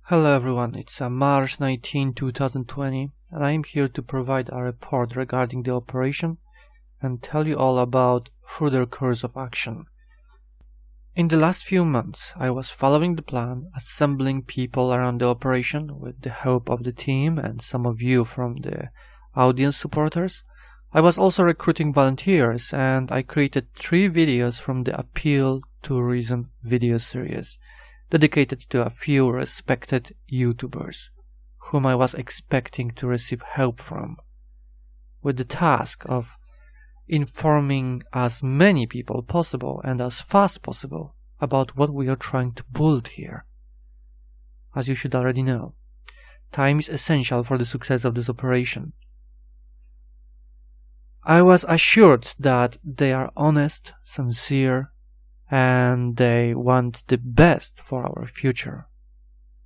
Hello everyone, it's March 19, 2020 and I am here to provide a report regarding the operation and tell you all about further course of action. In the last few months, I was following the plan, assembling people around the operation with the help of the team and some of you from the audience supporters. I was also recruiting volunteers and I created 3 videos from the Appeal to Reason video series, dedicated to a few respected YouTubers, whom I was expecting to receive help from, with the task of informing as many people possible and as fast possible about what we are trying to build here. As you should already know, time is essential for the success of this operation. I was assured that they are honest, sincere, and they want the best for our future.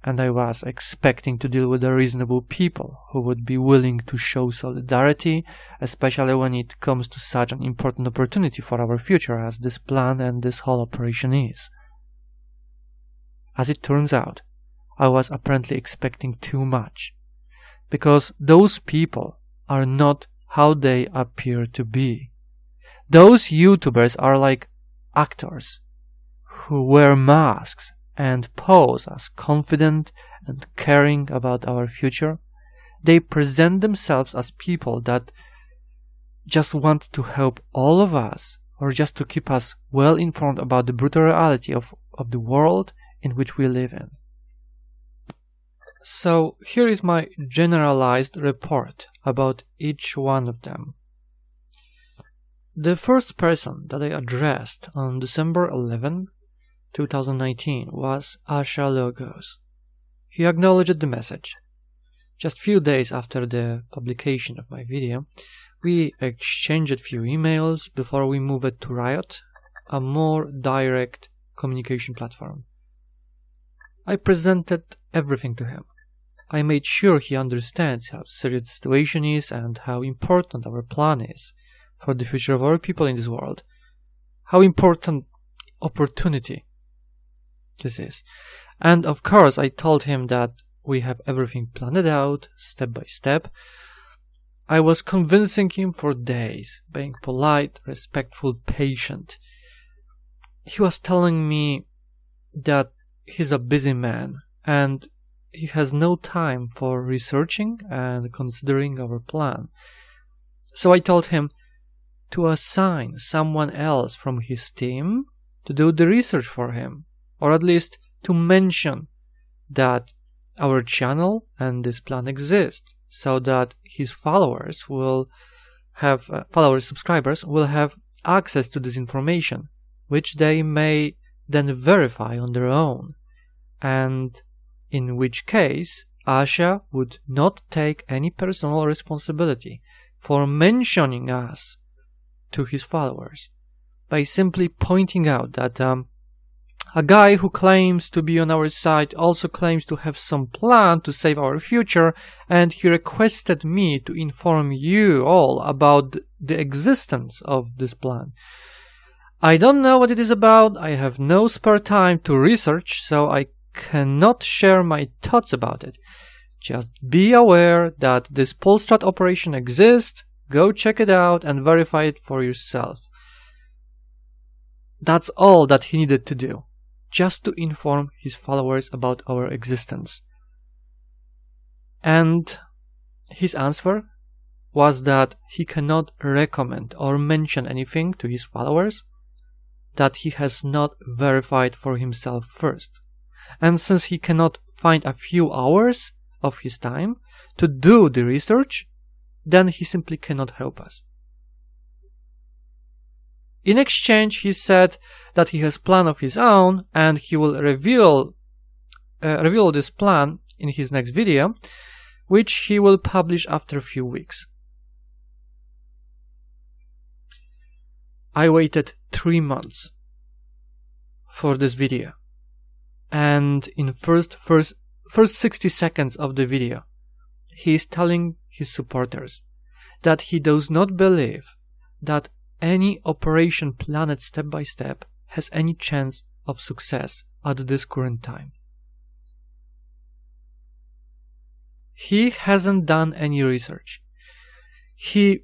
And I was expecting to deal with the reasonable people who would be willing to show solidarity, especially when it comes to such an important opportunity for our future as this plan and this whole operation is. As it turns out, I was apparently expecting too much, because those people are not how they appear to be. Those YouTubers are like actors who wear masks and pose as confident and caring about our future. They present themselves as people that just want to help all of us, or just to keep us well informed about the brutal reality of the world in which we live in. So here is my generalized report about each one of them. The first person that I addressed on December 11, 2019 was Asha Logos. He acknowledged the message. Just few days after the publication of my video, we exchanged a few emails before we moved to Riot, a more direct communication platform. I presented everything to him. I made sure he understands how serious the situation is and how important our plan is for the future of our people in this world, how important opportunity this is. And of course I told him that we have everything planned out step by step. I was convincing him for days, being polite, respectful, patient. He was telling me that he's a busy man and he has no time for researching and considering our plan. So I told him to assign someone else from his team to do the research for him, or at least to mention that our channel and this plan exist, so that his followers will have subscribers will have access to this information, which they may then verify on their own, and in which case Asha would not take any personal responsibility for mentioning us to his followers, by simply pointing out that a guy who claims to be on our side also claims to have some plan to save our future, and he requested me to inform you all about the existence of this plan. I don't know what it is about, I have no spare time to research, so I cannot share my thoughts about it. Just be aware that this polstrat operation exists, go check it out and verify it for yourself. That's all that he needed to do, just to inform his followers about our existence. And his answer was that he cannot recommend or mention anything to his followers that he has not verified for himself first. And since he cannot find a few hours of his time to do the research, then he simply cannot help us. In exchange, he said that he has a plan of his own and he will reveal this plan in his next video, which he will publish after a few weeks. I waited 3 months for this video, and in first 60 seconds of the video, he is telling his supporters that he does not believe that any operation planned step by step has any chance of success at this current time. he hasn't done any research. He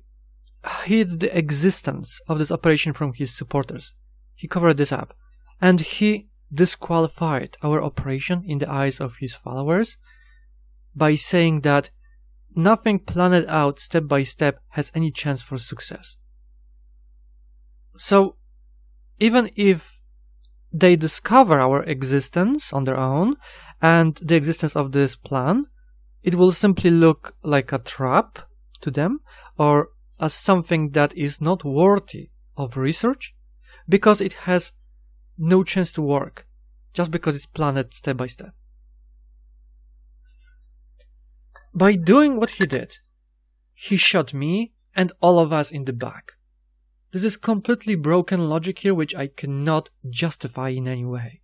hid the existence of this operation from his supporters. He covered this up, and he disqualified our operation in the eyes of his followers by saying that nothing planned out step by step has any chance for success. So even if they discover our existence on their own and the existence of this plan, it will simply look like a trap to them or as something that is not worthy of research because it has no chance to work, just because it's planned step by step. By doing what he did, he shot me and all of us in the back. This is completely broken logic here, which I cannot justify in any way.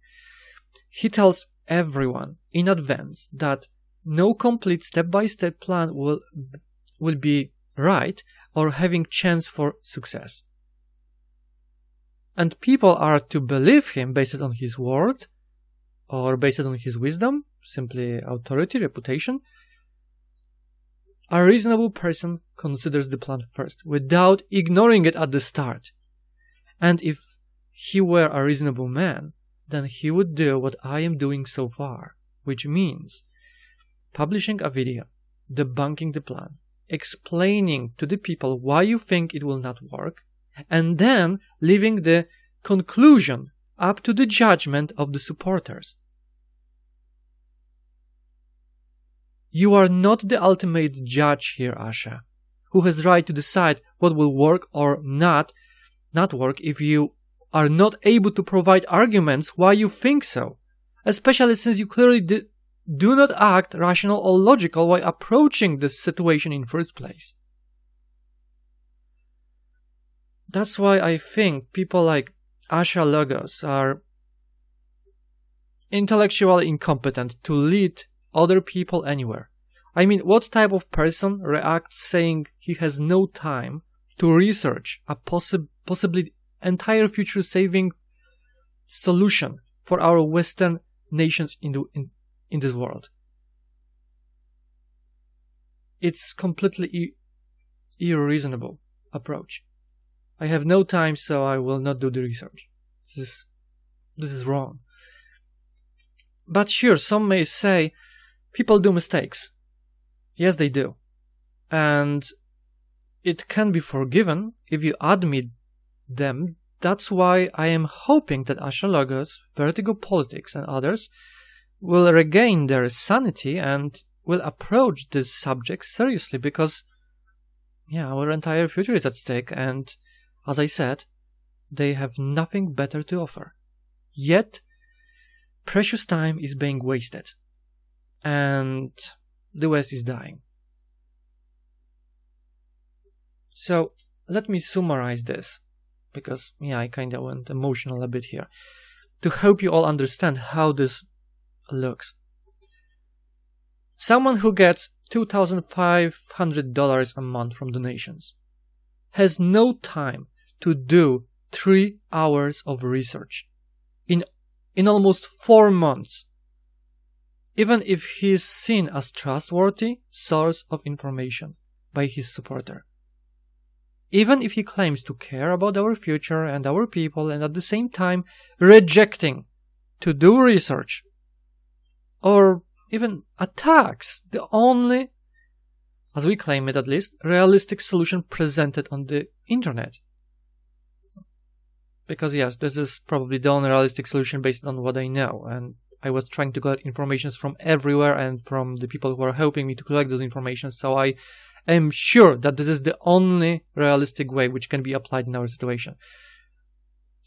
He tells everyone in advance that no complete step-by-step plan will be right or having chance for success. And people are to believe him based on his word or based on his wisdom, simply authority, reputation. A reasonable person considers the plan first, without ignoring it at the start. And if he were a reasonable man, then he would do what I am doing so far, which means publishing a video, debunking the plan, explaining to the people why you think it will not work, and then leaving the conclusion up to the judgment of the supporters. You are not the ultimate judge here, Asha, who has right to decide what will work or not work if you are not able to provide arguments why you think so, especially since you clearly do not act rational or logical while approaching this situation in first place. That's why I think people like Asha Logos are intellectually incompetent to lead other people anywhere. I mean, what type of person reacts saying he has no time to research a possibly entire future saving solution for our Western nations in this world? It's completely irreasonable approach. I have no time, so I will not do the research. This is wrong. But sure, some may say people do mistakes. Yes, they do. And it can be forgiven if you admit them. That's why I am hoping that Asha Logos, Vertigo Politics, and others will regain their sanity and will approach this subject seriously, because our entire future is at stake, and as I said, they have nothing better to offer. Yet, precious time is being wasted, and the West is dying. So, let me summarize this, because I kinda went emotional a bit here, to help you all understand how this looks. Someone who gets $2,500 a month from donations has no time to do 3 hours of research in almost 4 months, even if he is seen as trustworthy source of information by his supporter. Even if he claims to care about our future and our people, and at the same time rejecting to do research or even attacks the only, as we claim it at least, realistic solution presented on the internet. Because yes, this is probably the only realistic solution based on what I know, and I was trying to collect information from everywhere and from the people who are helping me to collect those information, so I am sure that this is the only realistic way which can be applied in our situation.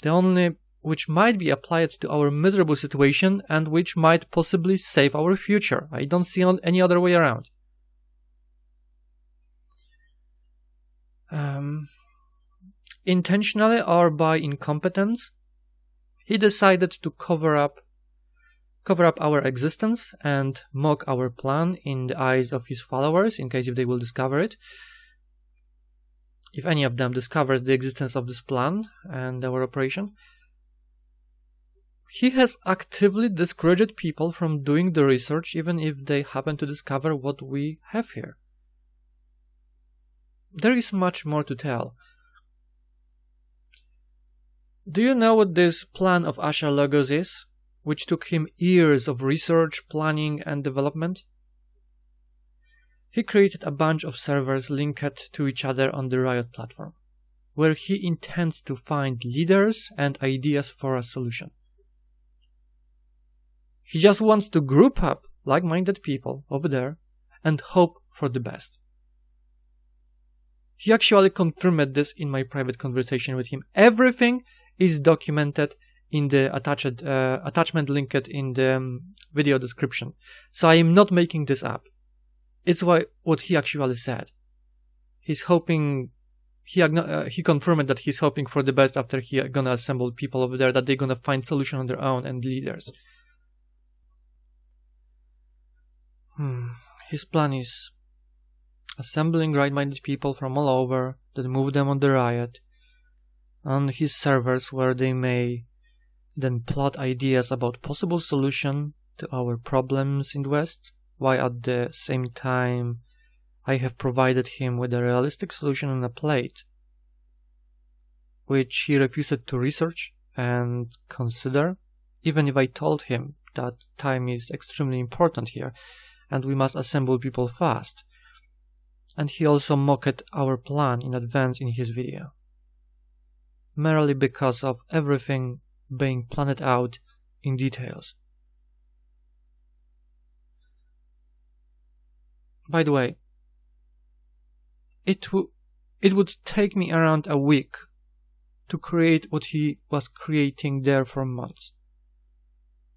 The only which might be applied to our miserable situation and which might possibly save our future. I don't see any other way around. Intentionally or by incompetence, he decided to cover up our existence and mock our plan in the eyes of his followers, in case if they will discover it. If any of them discovers the existence of this plan and our operation. He has actively discouraged people from doing the research even if they happen to discover what we have here. There is much more to tell. Do you know what this plan of Asha logos is, which took him years of research, planning, and development? He created a bunch of servers linked to each other on the Riot platform, where he intends to find leaders and ideas for a solution. He just wants to group up like-minded people over there and hope for the best. He actually confirmed this in my private conversation with him. Everything is documented in the attachment linked in the video description. So I am not making this up. It's what he actually said. He's hoping, he confirmed that he's hoping for the best after he gonna assemble people over there, that they're gonna find solution on their own and leaders. His plan is assembling right-minded people from all over, then move them on the Riot, on his servers, where they may then plot ideas about possible solution to our problems in the West, while at the same time I have provided him with a realistic solution on a plate, which he refused to research and consider, even if I told him that time is extremely important here and we must assemble people fast. And he also mocked our plan in advance in his video, merely because of everything being planned out in details. By the way, it would take me around a week to create what he was creating there for months,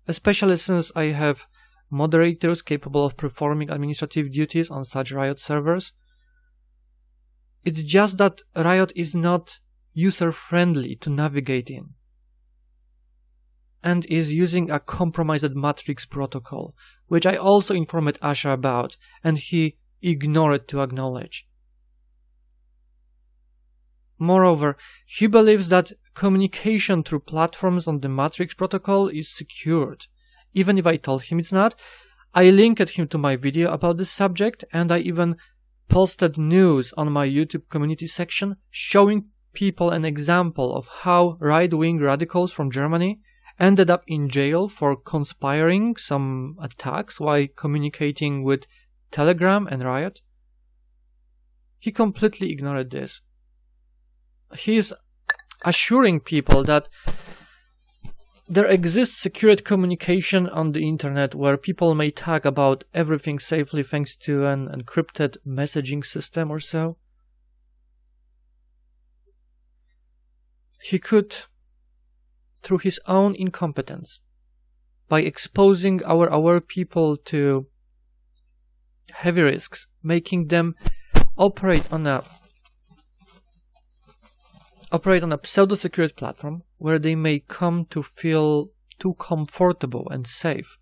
especially since I have moderators capable of performing administrative duties on such Riot servers. It's just that Riot is not user-friendly to navigate in, and is using a compromised matrix protocol, which I also informed Asha about, and he ignored to acknowledge. Moreover, he believes that communication through platforms on the matrix protocol is secured, even if I told him it's not. I linked him to my video about this subject, and I even posted news on my YouTube community section showing people an example of how right-wing radicals from Germany ended up in jail for conspiring some attacks while communicating with Telegram and Riot. He completely ignored this. He is assuring people that there exists secure communication on the internet where people may talk about everything safely thanks to an encrypted messaging system or so. He could, through his own incompetence, by exposing our people to heavy risks, making them operate on a pseudo-secure platform where they may come to feel too comfortable and safe.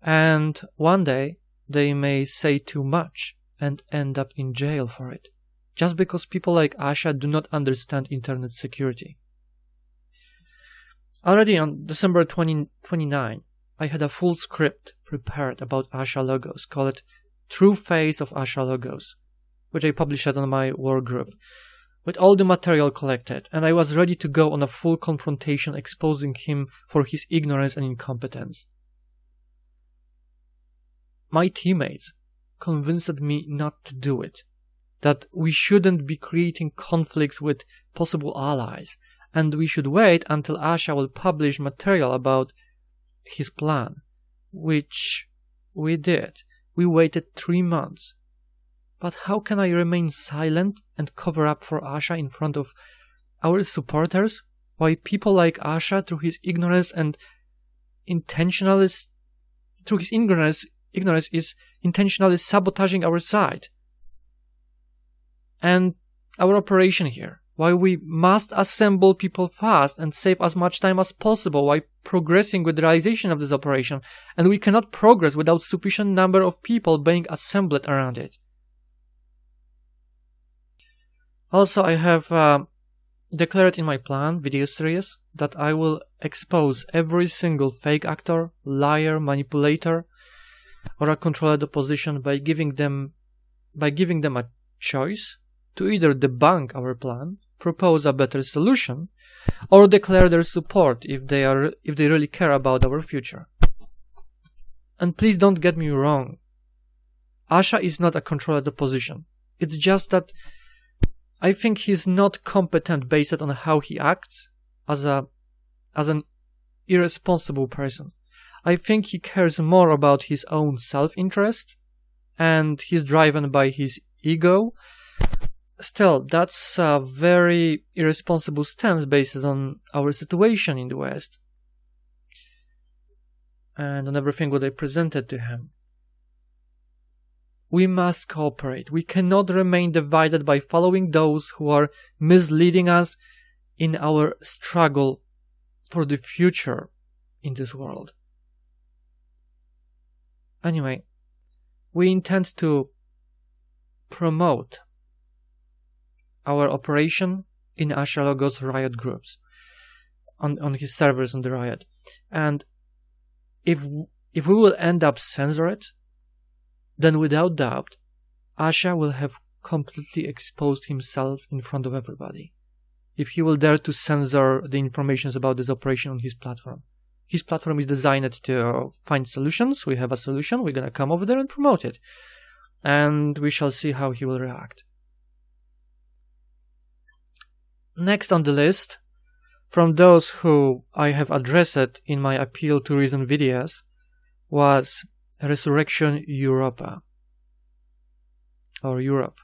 And one day they may say too much and end up in jail for it, just because people like Asha do not understand internet security. Already on December 29, I had a full script prepared about Asha logos, called True Face of Asha Logos, which I published on my work group, with all the material collected, and I was ready to go on a full confrontation exposing him for his ignorance and incompetence. My teammates convinced me not to do it, that we shouldn't be creating conflicts with possible allies, and we should wait until Asha will publish material about his plan, which we did. We waited 3 months. But how can I remain silent and cover up for Asha in front of our supporters, while people like Asha, through his ignorance is intentionally sabotaging our side and our operation here, while we must assemble people fast and save as much time as possible while progressing with the realization of this operation, and we cannot progress without sufficient number of people being assembled around it. Also, I have declared in my plan video series that I will expose every single fake actor, liar, manipulator, or a controlled opposition by giving them a choice to either debunk our plan, propose a better solution, or declare their support if they really care about our future. And please don't get me wrong. Asha is not a controlled opposition. It's just that I think he's not competent based on how he acts as an irresponsible person. I think he cares more about his own self-interest, and he's driven by his ego. Still, that's a very irresponsible stance based on our situation in the West and on everything what I presented to him. We must cooperate. We cannot remain divided by following those who are misleading us in our struggle for the future in this world. Anyway, we intend to promote our operation in Asha Logo's riot groups on his servers on the riot. And if we will end up censor it, then without doubt, Asha will have completely exposed himself in front of everybody. If he will dare to censor the information about this operation on his platform. His platform is designed to find solutions. We have a solution. We're going to come over there and promote it. And we shall see how he will react. Next on the list, from those who I have addressed in my Appeal to Reason videos, was Resurrection Europa, or Europe.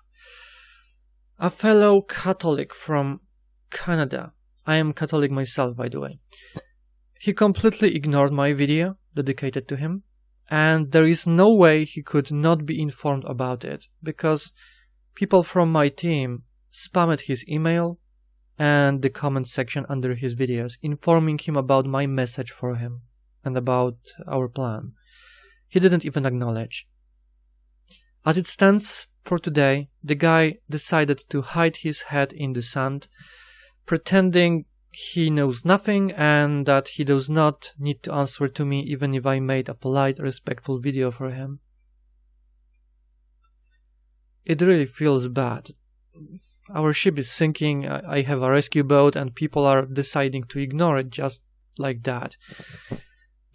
A fellow Catholic from Canada. I am Catholic myself, by the way. He completely ignored my video dedicated to him, and there is no way he could not be informed about it, because people from my team spammed his email and the comment section under his videos, informing him about my message for him and about our plan. He didn't even acknowledge. As it stands for today, the guy decided to hide his head in the sand, pretending he knows nothing and that he does not need to answer to me even if I made a polite, respectful video for him. It really feels bad. Our ship is sinking, I have a rescue boat, and people are deciding to ignore it just like that.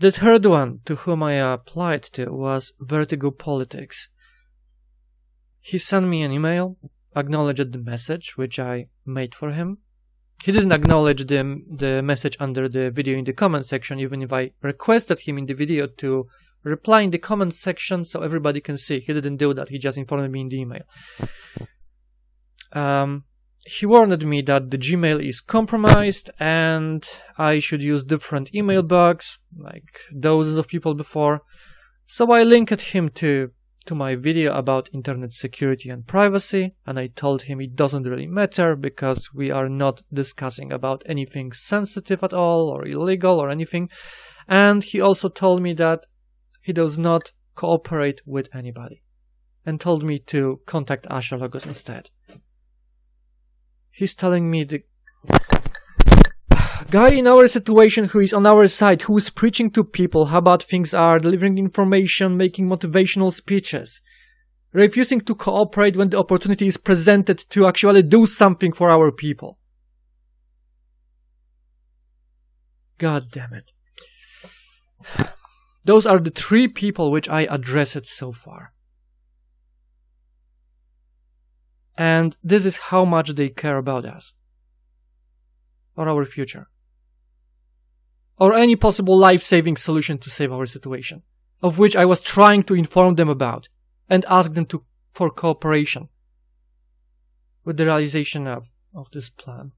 The third one to whom I applied to was Vertigo Politics. He sent me an email, acknowledged the message which I made for him. He didn't acknowledge the message under the video in the comment section, even if I requested him in the video to reply in the comment section so everybody can see. He didn't do that, he just informed me in the email. He warned me that the Gmail is compromised and I should use different email box, like thousands of people before. So I linked him to my video about internet security and privacy, and I told him it doesn't really matter because we are not discussing about anything sensitive at all or illegal or anything. And he also told me that he does not cooperate with anybody and told me to contact Asha Logos instead. He's telling me the guy in our situation who is on our side, who is preaching to people how bad things are, delivering information, making motivational speeches, refusing to cooperate when the opportunity is presented to actually do something for our people. God damn it. Those are the 3 people which I addressed so far. And this is how much they care about us, or our future, or any possible life-saving solution to save our situation, of which I was trying to inform them about and ask them for cooperation with the realization of this plan.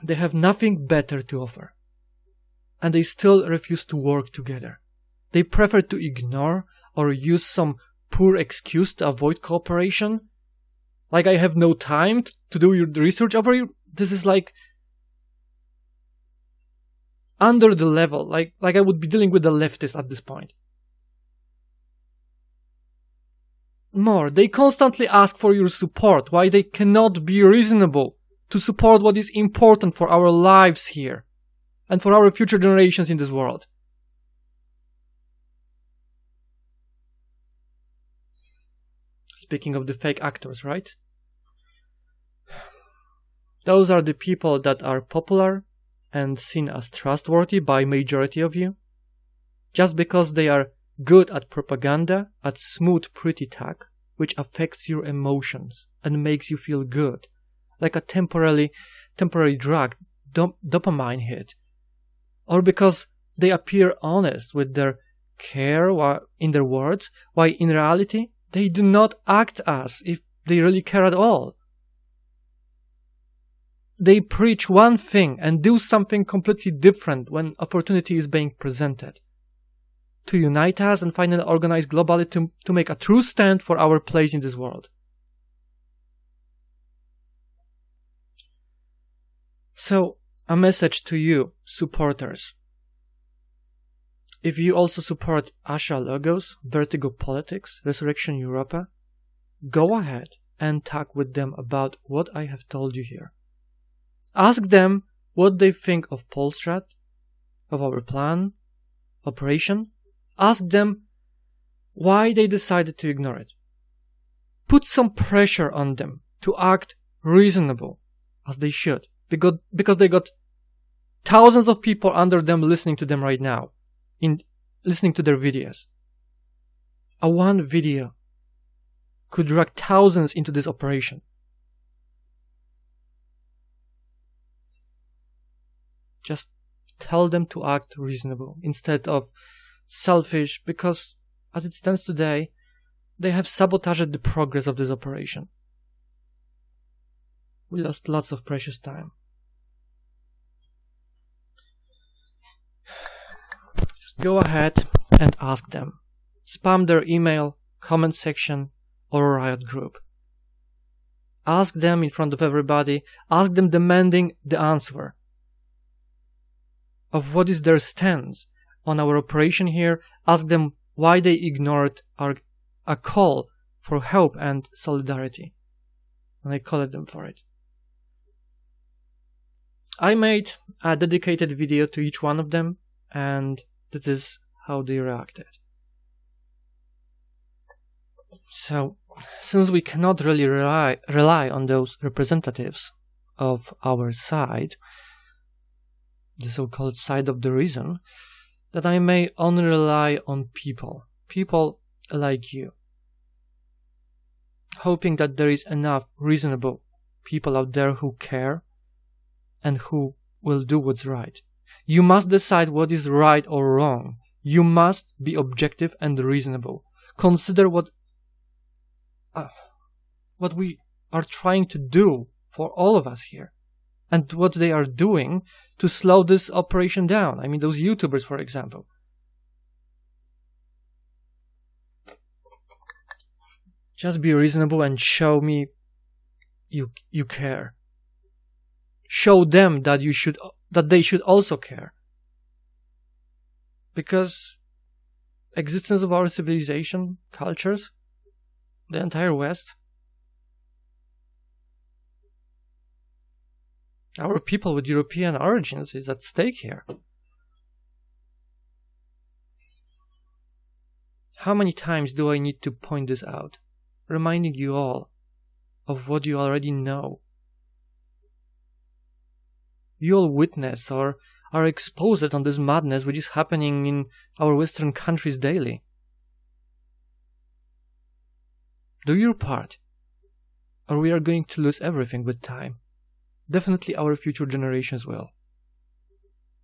They have nothing better to offer, and they still refuse to work together. They prefer to ignore or use some poor excuse to avoid cooperation. Like, I have no time to do your research over here. This is like under the level, like I would be dealing with the leftists at this point. More, they constantly ask for your support, why they cannot be reasonable to support what is important for our lives here and for our future generations in this world. Speaking of the fake actors, right? Those are the people that are popular and seen as trustworthy by majority of you, just because they are good at propaganda, at smooth, pretty talk, which affects your emotions and makes you feel good, like a temporary drug, dopamine hit, or because they appear honest with their care in their words, while in reality they do not act as if they really care at all. They preach one thing and do something completely different when opportunity is being presented. To unite us and finally organize globally to make a true stand for our place in this world. So, a message to you, supporters. If you also support Asha logos, Vertigo Politics, Resurrection Europa, go ahead and talk with them about what I have told you here. Ask them what they think of Polstrat, of our plan, operation. Ask them why they decided to ignore it. Put some pressure on them to act reasonable, as they should, because they got thousands of people under them listening to them right now, listening to their videos. One video could drag thousands into this operation. Just tell them to act reasonable instead of selfish, because as it stands today, they have sabotaged the progress of this operation. We lost lots of precious time. Just go ahead and ask them. Spam their email, comment section, or riot group. Ask them in front of everybody. Ask them demanding the answer of what is their stance on our operation here. Ask them why they ignored a call for help and solidarity. And I called them for it. I made a dedicated video to each one of them, and that is how they reacted. So, since we cannot really rely on those representatives of our side, the so-called side of the reason, that I may only rely on people like you, hoping that there is enough reasonable people out there who care and who will do what's right. You must decide what is right or wrong. You must be objective and reasonable. Consider what we are trying to do for all of us here, and what they are doing to slow this operation down. I mean, those YouTubers, for example. Just be reasonable and show me you care. Show them that they should also care. Because existence of our civilization, cultures, the entire West, our people with European origins is at stake here. How many times do I need to point this out, reminding you all of what you already know? You all witness or are exposed on this madness which is happening in our Western countries daily. Do your part, or we are going to lose everything with time. Definitely our future generations will.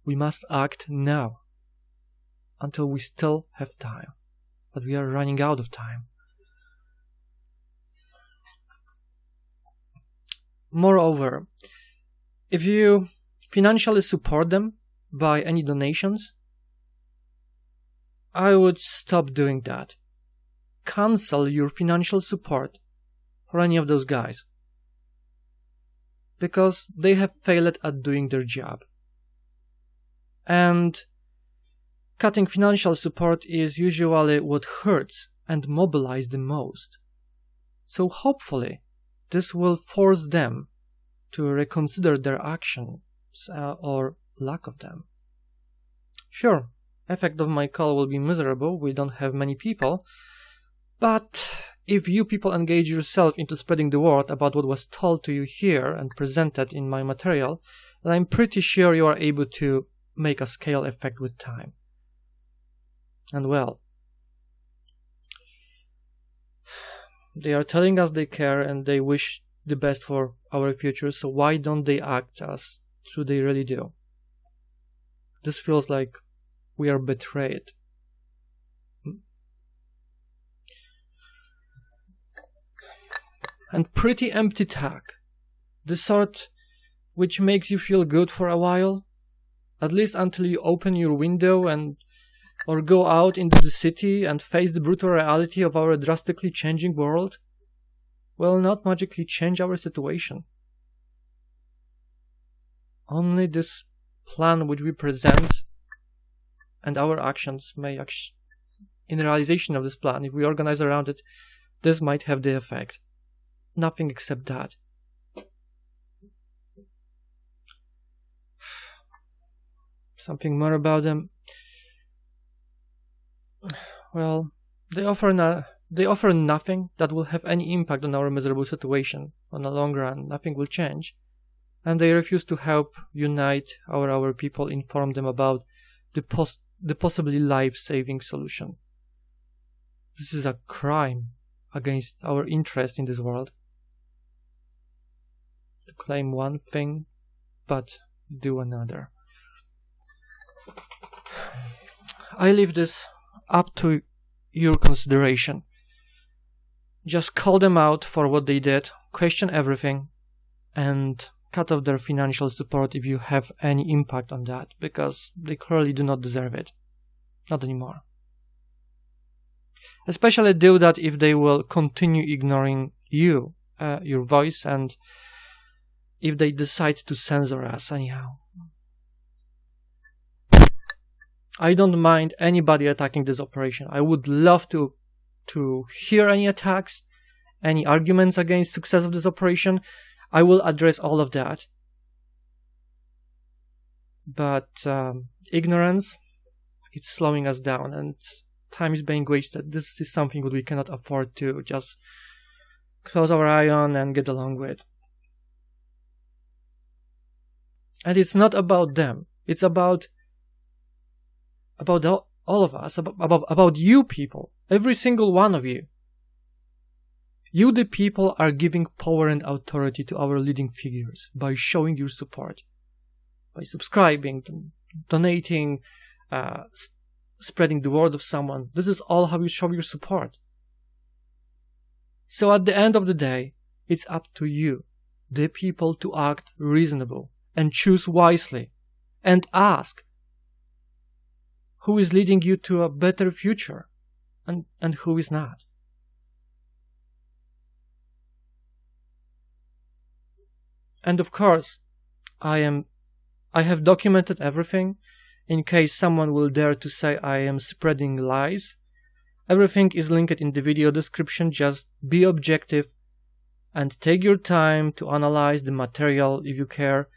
We must act now, until we still have time, but we are running out of time. Moreover, if you financially support them by any donations, I would stop doing that. Cancel your financial support for any of those guys, because they have failed at doing their job. And cutting financial support is usually what hurts and mobilizes the most. So hopefully this will force them to reconsider their actions or lack of them. Sure, effect of my call will be miserable, we don't have many people, but if you people engage yourself into spreading the word about what was told to you here and presented in my material, then I'm pretty sure you are able to make a scale effect with time. And well, they are telling us they care and they wish the best for our future, so why don't they act as true they really do? This feels like we are betrayed. And pretty empty talk. The sort which makes you feel good for a while, at least until you open your window or go out into the city and face the brutal reality of our drastically changing world, will not magically change our situation. Only this plan which we present and our actions may in realization of this plan, if we organize around it, this might have the effect. Nothing except that. Something more about them. Well, they offer nothing that will have any impact on our miserable situation. On the long run, nothing will change. And they refuse to help unite our people, inform them about the possibly life-saving solution. This is a crime against our interest in this world. To claim one thing, but do another. I leave this up to your consideration. Just call them out for what they did, question everything, and cut off their financial support if you have any impact on that, because they clearly do not deserve it. Not anymore. Especially do that if they will continue ignoring you, your voice, and if they decide to censor us anyhow. I don't mind anybody attacking this operation. I would love to hear any attacks, any arguments against success of this operation. I will address all of that. But ignorance, it's slowing us down and time is being wasted. This is something that we cannot afford to just close our eye on and get along with. And it's not about them. It's about all of us, about you people, every single one of you. You, the people, are giving power and authority to our leading figures by showing your support, by subscribing, donating, spreading the word of someone. This is all how you show your support. So at the end of the day, it's up to you, the people, to act reasonable and choose wisely and ask who is leading you to a better future and who is not. And of course, I have documented everything in case someone will dare to say I am spreading lies. Everything is linked in the video description. Just be objective and take your time to analyze the material if you care.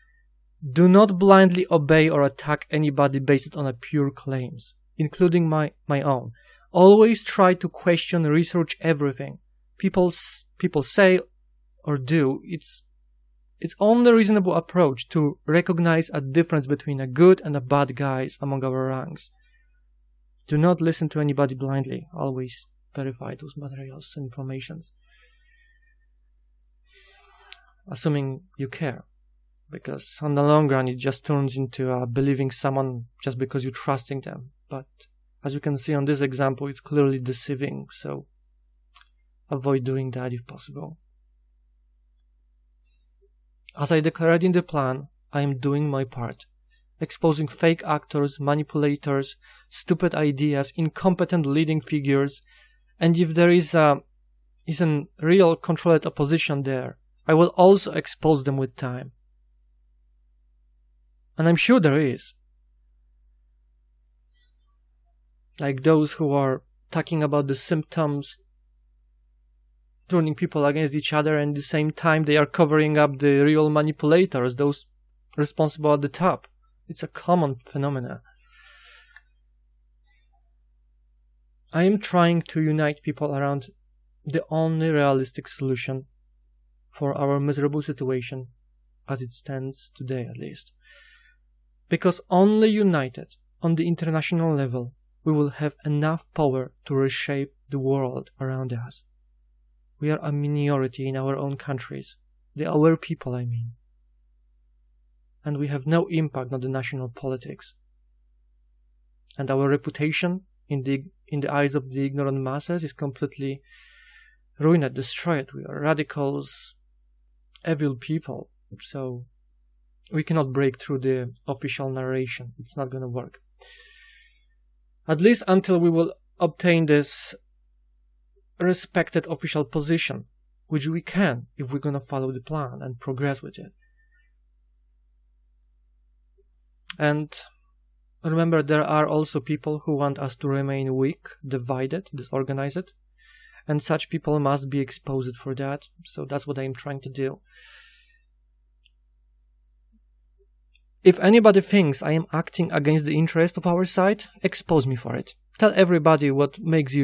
Do not blindly obey or attack anybody based on a pure claims, including my own. Always try to question, research everything people say or do. It's only reasonable approach to recognize a difference between a good and a bad guys among our ranks. Do not listen to anybody blindly. Always verify those materials and informations. Assuming you care. Because on the long run it just turns into believing someone just because you're trusting them. But as you can see on this example, it's clearly deceiving, so avoid doing that if possible. As I declared in the plan, I am doing my part, exposing fake actors, manipulators, stupid ideas, incompetent leading figures, and if there is a real controlled opposition there, I will also expose them with time. And I'm sure there is. Like those who are talking about the symptoms turning people against each other, and at the same time they are covering up the real manipulators, those responsible at the top. It's a common phenomenon. I am trying to unite people around the only realistic solution for our miserable situation as it stands today, at least. Because only united on the international level we will have enough power to reshape the world around us. We are a minority in our own countries, our people I mean. And we have no impact on the national politics. And our reputation in the eyes of the ignorant masses is completely ruined, destroyed. We are radicals, evil people, so we cannot break through the official narration. It's not going to work. At least until we will obtain this respected official position, which we can if we're going to follow the plan and progress with it. And remember, there are also people who want us to remain weak, divided, disorganized, and such people must be exposed for that. So that's what I'm trying to do. If anybody thinks I am acting against the interest of our side, expose me for it. Tell everybody what makes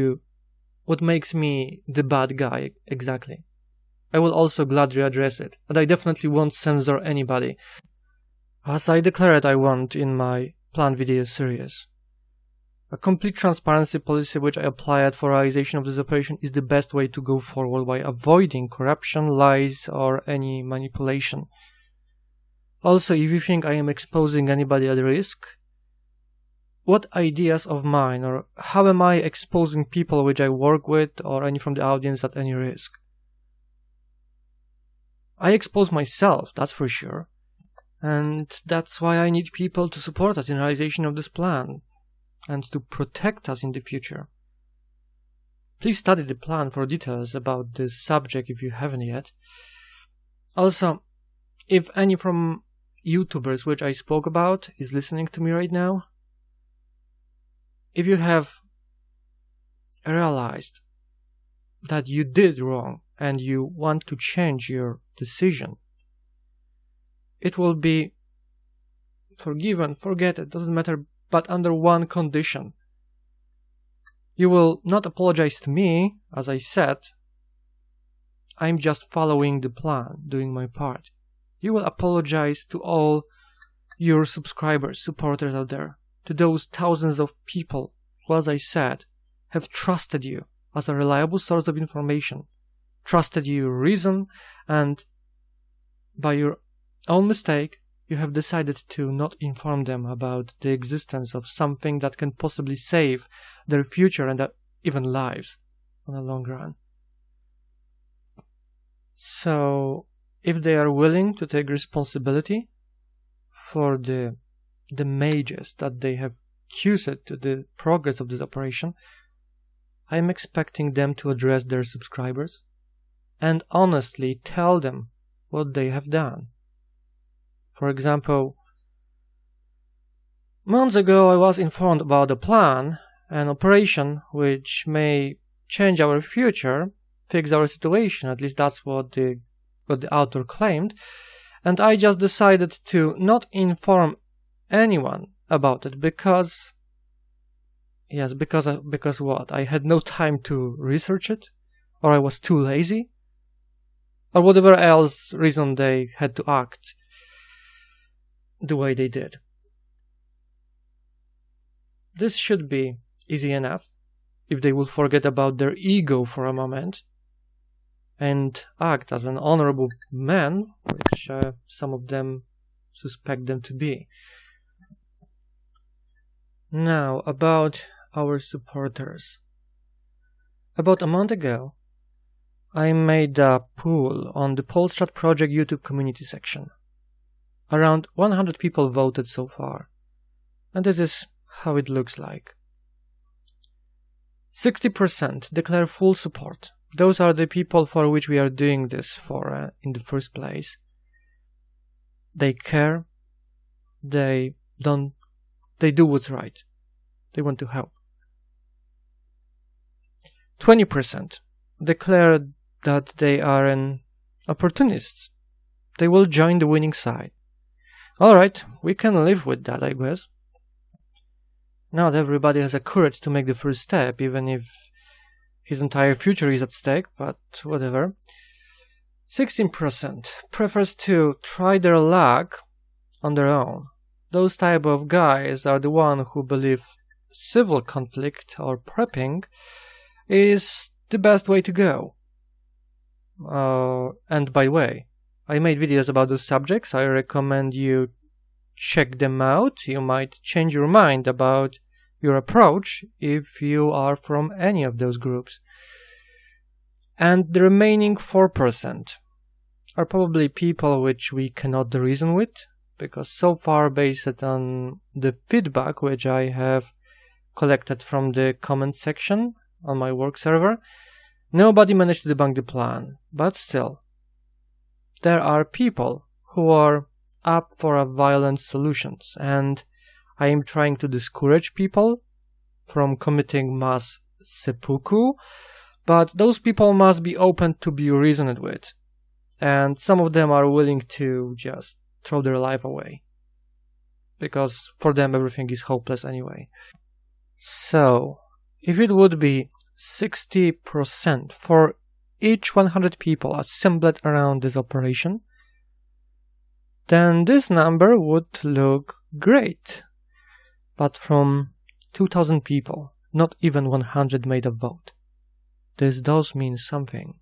me the bad guy exactly. I will also gladly address it, and I definitely won't censor anybody, as I declared I want in my planned video series. A complete transparency policy which I applied for realization of this operation is the best way to go forward by avoiding corruption, lies, or any manipulation. Also, if you think I am exposing anybody at risk, what ideas of mine, or how am I exposing people which I work with or any from the audience at any risk? I expose myself, that's for sure, and that's why I need people to support us in realization of this plan and to protect us in the future. Please study the plan for details about this subject if you haven't yet. Also, if any from YouTubers which I spoke about is listening to me right now, if you have realized that you did wrong and you want to change your decision, it will be forgiven, forget it, doesn't matter, but under one condition. You will not apologize to me, as I said. I'm just following the plan, doing my part. You will apologize to all your subscribers, supporters out there, to those thousands of people who, as I said, have trusted you as a reliable source of information, trusted your reason, and by your own mistake, you have decided to not inform them about the existence of something that can possibly save their future and even lives on the long run. So, if they are willing to take responsibility for the damages that they have caused to the progress of this operation, I am expecting them to address their subscribers and honestly tell them what they have done. For example, months ago I was informed about a plan, an operation which may change our future, fix our situation, at least that's what the author claimed, and I just decided to not inform anyone about it because what? I had no time to research it, or I was too lazy, or whatever else reason they had to act the way they did. This should be easy enough if they will forget about their ego for a moment and act as an honorable man, which some of them suspect them to be. Now, about our supporters. About a month ago, I made a poll on the Polstrat project YouTube community section. Around 100 people voted so far, and this is how it looks like. 60% declare full support. Those are the people for which we are doing this for in the first place. They care, they do what's right, they want to help. 20% declare that they are an opportunists. They will join the winning side. Alright, we can live with that, I guess. Not everybody has the courage to make the first step, even if his entire future is at stake, but whatever. 16% prefers to try their luck on their own. Those type of guys are the one who believe civil conflict or prepping is the best way to go. And by the way, I made videos about those subjects. I recommend you check them out. You might change your mind about your approach if you are from any of those groups. And the remaining 4% are probably people which we cannot reason with, because so far, based on the feedback which I have collected from the comment section on my work server, nobody managed to debunk the plan. But still, there are people who are up for violent solutions, and I am trying to discourage people from committing mass seppuku, but those people must be open to be reasoned with, and some of them are willing to just throw their life away, because for them everything is hopeless anyway. So, if it would be 60% for each 100 people assembled around this operation, then this number would look great. But from 2,000 people, not even 100 made a vote. This does mean something.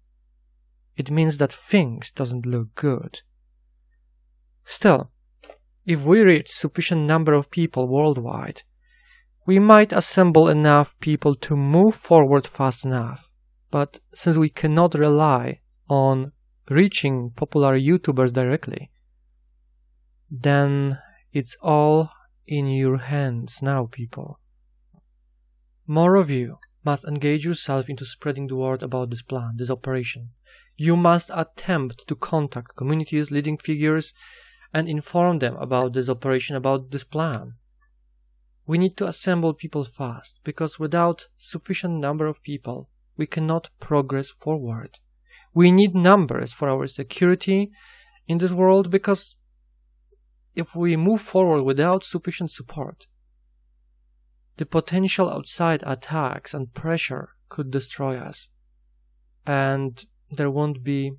It means that things doesn't look good. Still, if we reach sufficient number of people worldwide, we might assemble enough people to move forward fast enough. But since we cannot rely on reaching popular YouTubers directly, then it's all in your hands now, people. More of you must engage yourself into spreading the word about this plan, this operation. You must attempt to contact communities, leading figures, and inform them about this operation, about this plan. We need to assemble people fast, because without sufficient number of people, we cannot progress forward. We need numbers for our security in this world, because if we move forward without sufficient support, the potential outside attacks and pressure could destroy us, and there won't be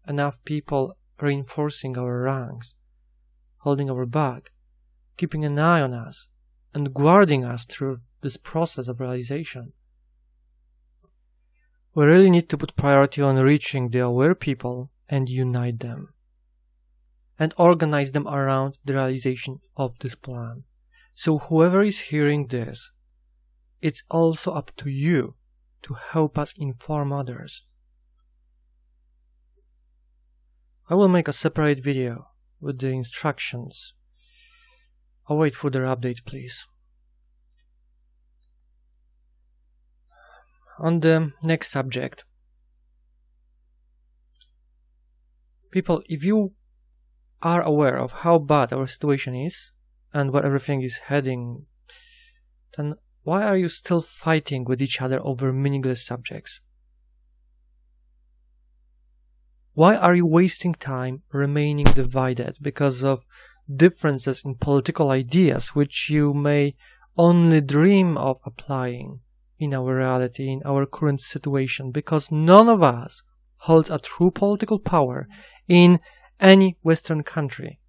enough people reinforcing our ranks, holding our back, keeping an eye on us, and guarding us through this process of realization. We really need to put priority on reaching the aware people and unite them, and organize them around the realization of this plan. So whoever is hearing this, it's also up to you to help us inform others. I will make a separate video with the instructions. I'll wait for their update, please. On the next subject. People, if you are aware of how bad our situation is and where everything is heading, then why are you still fighting with each other over meaningless subjects? Why are you wasting time remaining divided because of differences in political ideas which you may only dream of applying in our reality, in our current situation, because none of us holds a true political power in any Western country.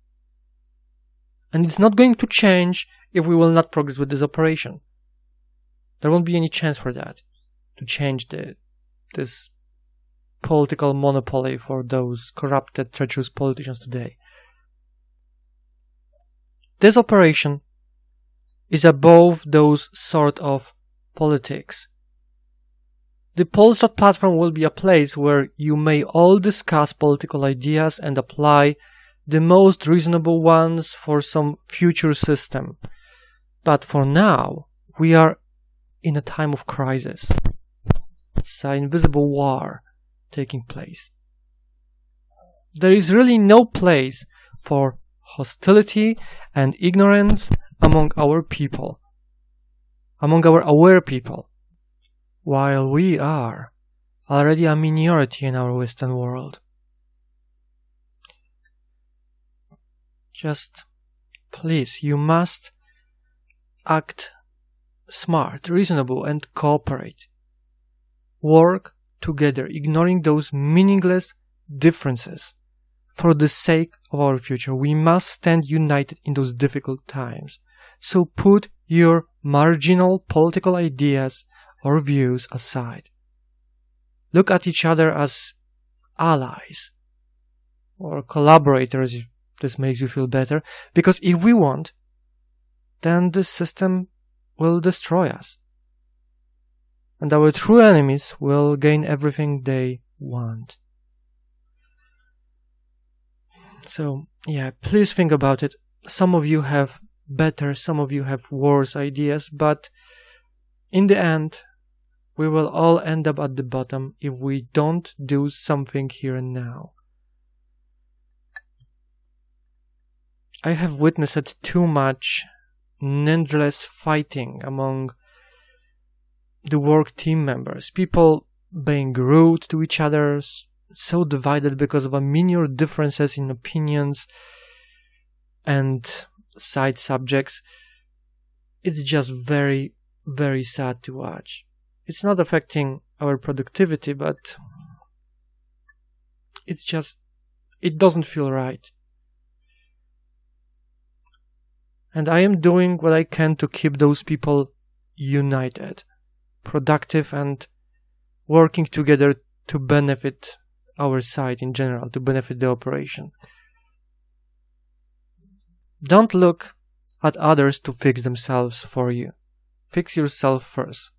And it's not going to change if we will not progress with this operation. There won't be any chance for that, to change this political monopoly for those corrupted, treacherous politicians today. This operation is above those sort of politics. The Polstrat platform will be a place where you may all discuss political ideas and apply the most reasonable ones for some future system. But for now, we are in a time of crisis. It's an invisible war taking place. There is really no place for hostility and ignorance among our people, among our aware people, while we are already a minority in our Western world. Just please, you must act smart, reasonable, and cooperate. Work together, ignoring those meaningless differences for the sake of our future. We must stand united in those difficult times. So put your marginal political ideas or views aside. Look at each other as allies or collaborators, if this makes you feel better, because if we want, then this system will destroy us. And our true enemies will gain everything they want. So, yeah, please think about it. Some of you have better, some of you have worse ideas, but in the end, we will all end up at the bottom if we don't do something here and now. I have witnessed too much needless fighting among the work team members, people being rude to each other, so divided because of a minor differences in opinions and side subjects. It's just very, very sad to watch. It's not affecting our productivity, but it doesn't feel right. And I am doing what I can to keep those people united, productive, and working together to benefit our site in general, to benefit the operation. Don't look at others to fix themselves for you. Fix yourself first.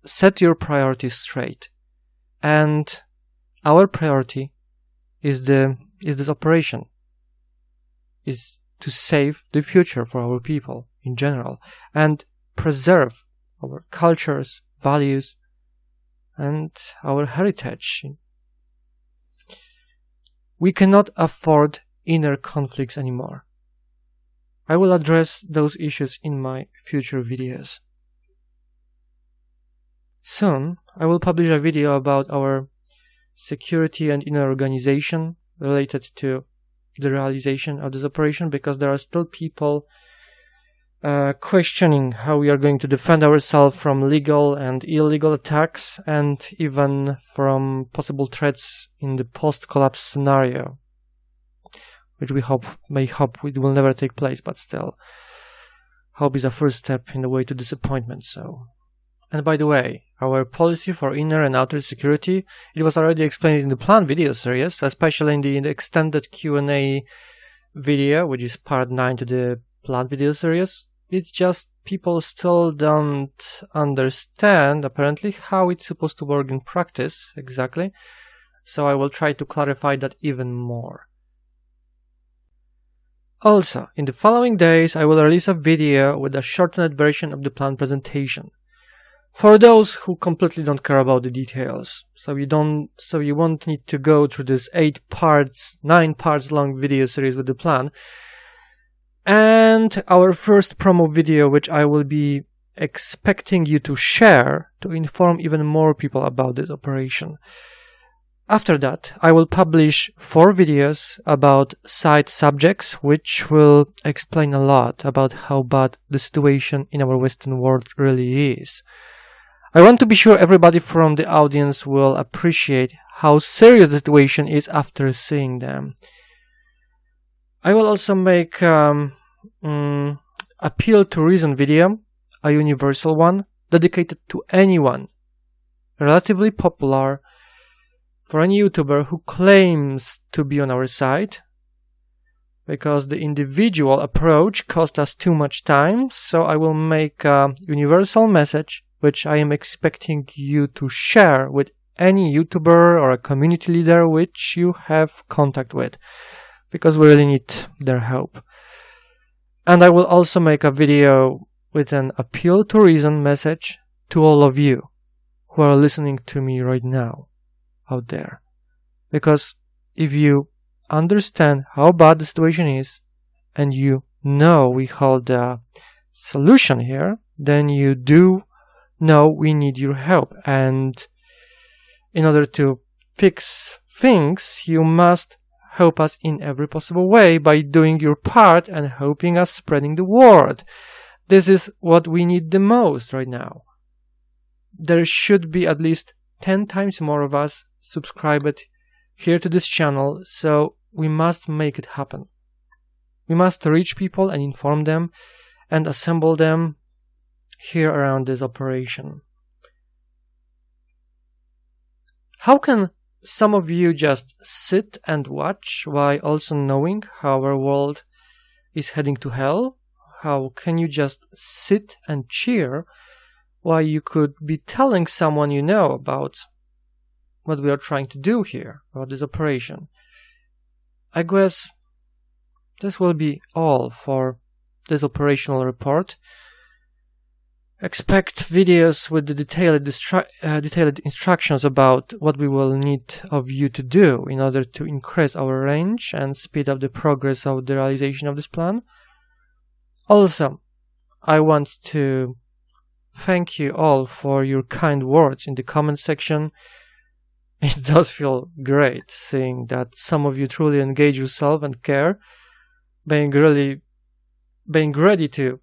Set your priorities straight. And our priority is this operation. Is to save the future for our people in general and preserve our cultures, values, and our heritage. We cannot afford inner conflicts anymore. I will address those issues in my future videos. Soon, I will publish a video about our security and inner organization related to the realization of this operation, because there are still people questioning how we are going to defend ourselves from legal and illegal attacks, and even from possible threats in the post-collapse scenario, which we may hope it will never take place, but still, hope is a first step in the way to disappointment. So, and by the way, our policy for inner and outer security, it was already explained in the planned video series, especially in the extended Q&A video, which is part 9 to the planned video series. It's just people still don't understand, apparently, how it's supposed to work in practice exactly. So I will try to clarify that even more. Also, in the following days, I will release a video with a shortened version of the planned presentation. For those who completely don't care about the details, so you won't need to go through this 9 parts long video series with the plan. And our first promo video, which I will be expecting you to share to inform even more people about this operation. After that, I will publish 4 videos about side subjects, which will explain a lot about how bad the situation in our Western world really is. I want to be sure everybody from the audience will appreciate how serious the situation is after seeing them. I will also make appeal to reason video, a universal one, dedicated to anyone relatively popular, for any YouTuber who claims to be on our side, because the individual approach cost us too much time. So I will make a universal message which I am expecting you to share with any YouTuber or a community leader which you have contact with, because we really need their help. And I will also make a video with an appeal to reason message to all of you who are listening to me right now out there. Because if you understand how bad the situation is, and you know we hold a solution here, then you do know we need your help. And in order to fix things, you must help us in every possible way by doing your part and helping us spreading the word. This is what we need the most right now. There should be at least 10 times more of us subscribed here to this channel, so we must make it happen. We must reach people and inform them and assemble them here around this operation. How can some of you just sit and watch while also knowing how our world is heading to hell? How can you just sit and cheer while you could be telling someone you know about what we are trying to do here, about this operation? I guess this will be all for this operational report. Expect videos with the detailed instructions about what we will need of you to do in order to increase our range and speed up the progress of the realization of this plan. Also, I want to thank you all for your kind words in the comment section. It does feel great seeing that some of you truly engage yourself and care, being ready to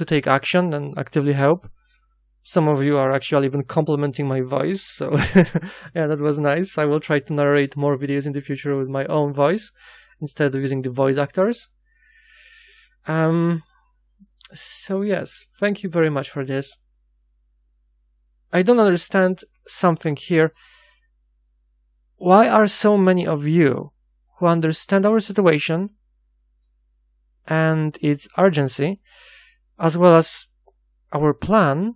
take action and actively help. Some of you are actually even complimenting my voice, so yeah, that was nice. I will try to narrate more videos in the future with my own voice instead of using the voice actors. So yes, thank you very much for this. I don't understand something here. Why are so many of you who understand our situation and its urgency, as well as our plan,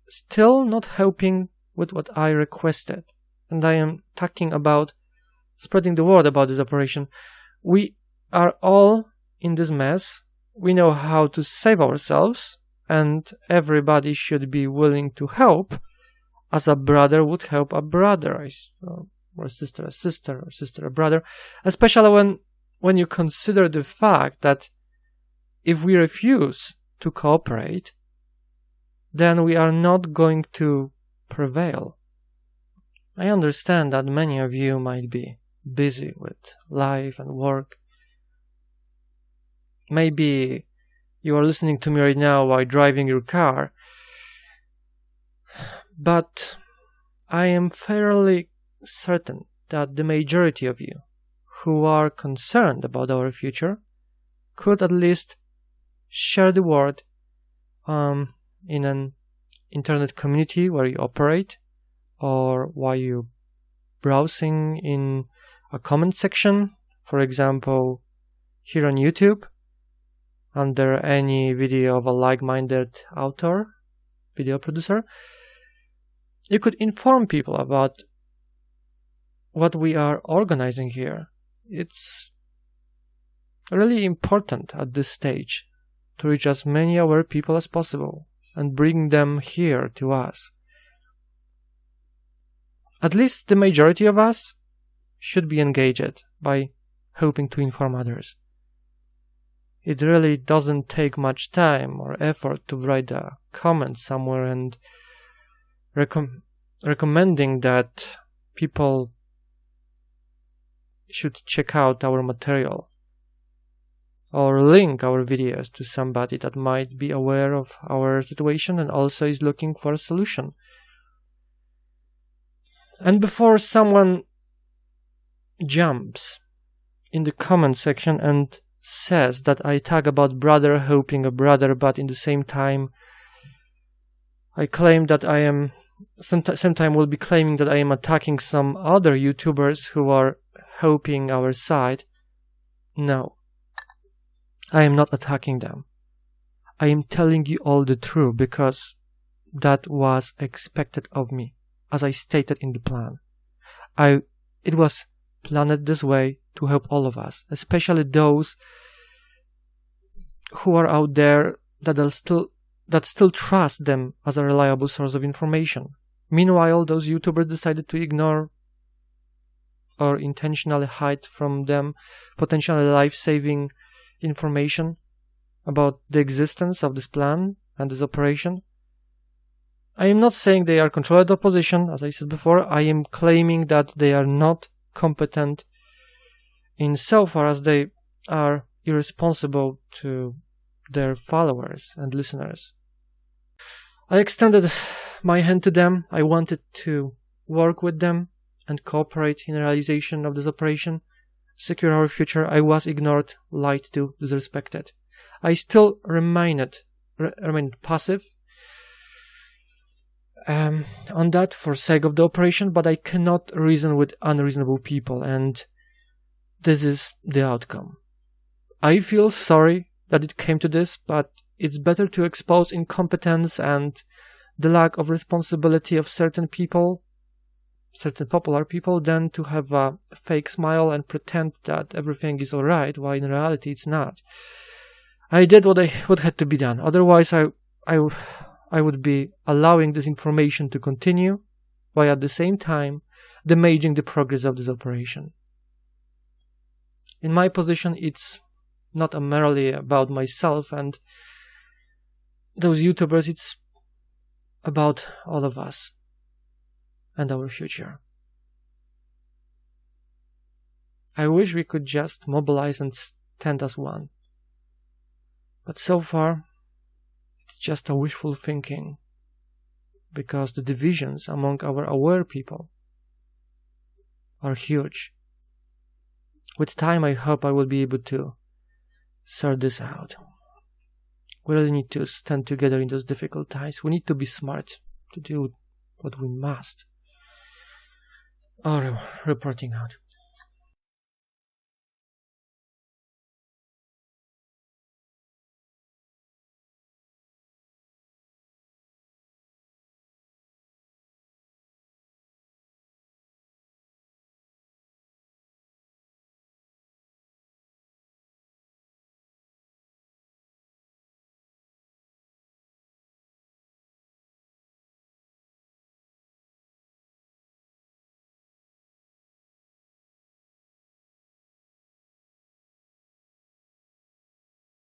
still not helping with what I requested? And I am talking about spreading the word about this operation. We are all in this mess. We know how to save ourselves, and everybody should be willing to help, as a brother would help a brother, or a sister a brother, especially when you consider the fact that if we refuse to cooperate, then we are not going to prevail. I understand that many of you might be busy with life and work. Maybe you are listening to me right now while driving your car, but I am fairly certain that the majority of you who are concerned about our future could at least share the word in an internet community where you operate, or while you browsing in a comment section, for example here on YouTube, under any video of a like-minded author, video producer. You could inform people about what we are organizing here. It's really important at this stage to reach as many aware people as possible and bring them here to us. At least the majority of us should be engaged by helping to inform others. It really doesn't take much time or effort to write a comment somewhere and recommending that people should check out our material or link our videos to somebody that might be aware of our situation and also is looking for a solution. And before someone jumps in the comment section and says that I talk about brother helping a brother, but in the same time I claim that I am sometime will be claiming that I am attacking some other YouTubers who are helping our side. No, I am not attacking them. I am telling you all the truth because that was expected of me, as I stated in the plan. It was planned this way to help all of us, especially those who are out there that still trust them as a reliable source of information. Meanwhile, those YouTubers decided to ignore or intentionally hide from them potentially life-saving information about the existence of this plan and this operation. I am not saying they are controlled opposition, as I said before. I am claiming that they are not competent insofar as they are irresponsible to their followers and listeners. I extended my hand to them. I wanted to work with them and cooperate in the realization of this operation, secure our future. I was ignored, lied to, disrespected. I still remained passive on that for sake of the operation, but I cannot reason with unreasonable people, and this is the outcome. I feel sorry that it came to this, but it's better to expose incompetence and the lack of responsibility of certain people, certain popular people, than to have a fake smile and pretend that everything is alright, while in reality it's not. I did what had to be done. Otherwise, I would be allowing this information to continue, while at the same time damaging the progress of this operation. In my position, it's not merely about myself and those YouTubers, it's about all of us and our future. I wish we could just mobilize and stand as one. But so far, it's just a wishful thinking, because the divisions among our aware people are huge. With time, I hope I will be able to sort this out. We really need to stand together in those difficult times. We need to be smart to do what we must. Orel, reporting out.